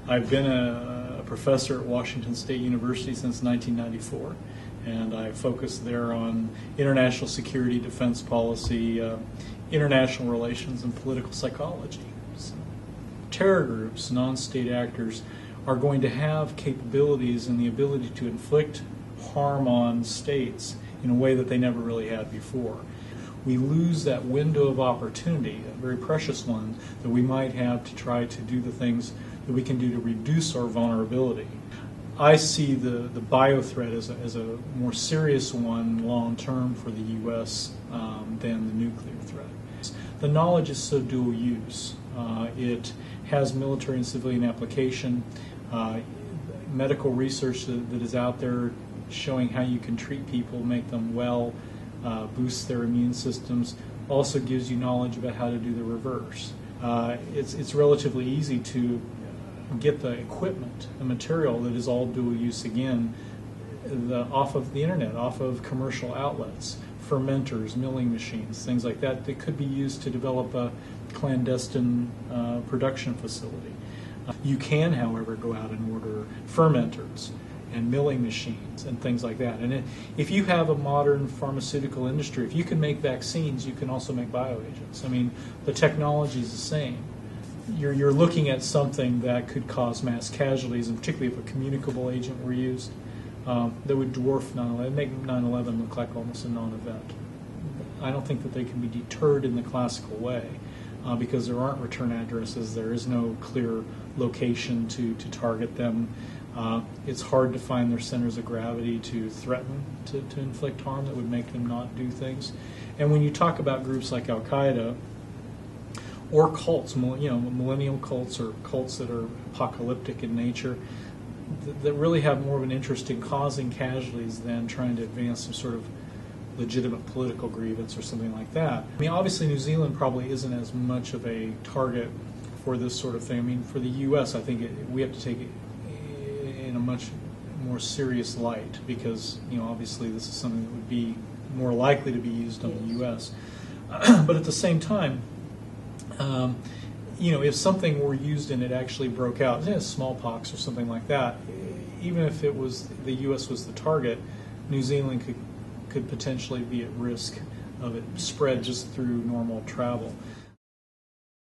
I've been a professor at Washington State University since 1994, and I focus there on international security, defense policy, international relations, and political psychology. So, terror groups, non-state actors, are going to have capabilities and the ability to inflict harm on states in a way that they never really had before. We lose that window of opportunity, a very precious one, that we might have to try to do the things that we can do to reduce our vulnerability. I see the bio threat as a more serious one long term for the U.S. Than the nuclear threat. The knowledge is so dual use. It has military and civilian application. Medical research that is out there showing how you can treat people, make them well, boost their immune systems, also gives you knowledge about how to do the reverse. It's relatively easy to get the equipment, the material that is all dual use again, off of the internet, off of commercial outlets, fermenters, milling machines, things like that could be used to develop a clandestine production facility. You can, however, go out and order fermenters and milling machines and things like that. And if you have a modern pharmaceutical industry, if you can make vaccines, you can also make bioagents. I mean, the technology is the same. You're looking at something that could cause mass casualties, and particularly if a communicable agent were used, that would dwarf 9/11, make 9/11 look like almost a non-event. I don't think that they can be deterred in the classical way because there aren't return addresses. There is no clear location to target them. It's hard to find their centers of gravity to threaten to inflict harm that would make them not do things. And when you talk about groups like Al-Qaeda or cults, millennial cults or cults that are apocalyptic in nature, that really have more of an interest in causing casualties than trying to advance some sort of legitimate political grievance or something like that. I mean, obviously New Zealand probably isn't as much of a target for this sort of thing. I mean, for the U.S., I think we have to take it in a much more serious light because, obviously this is something that would be more likely to be used on the U.S. But at the same time, if something were used and it actually broke out, smallpox or something like that, even if it was the U.S. was the target, New Zealand could potentially be at risk of it spread just through normal travel.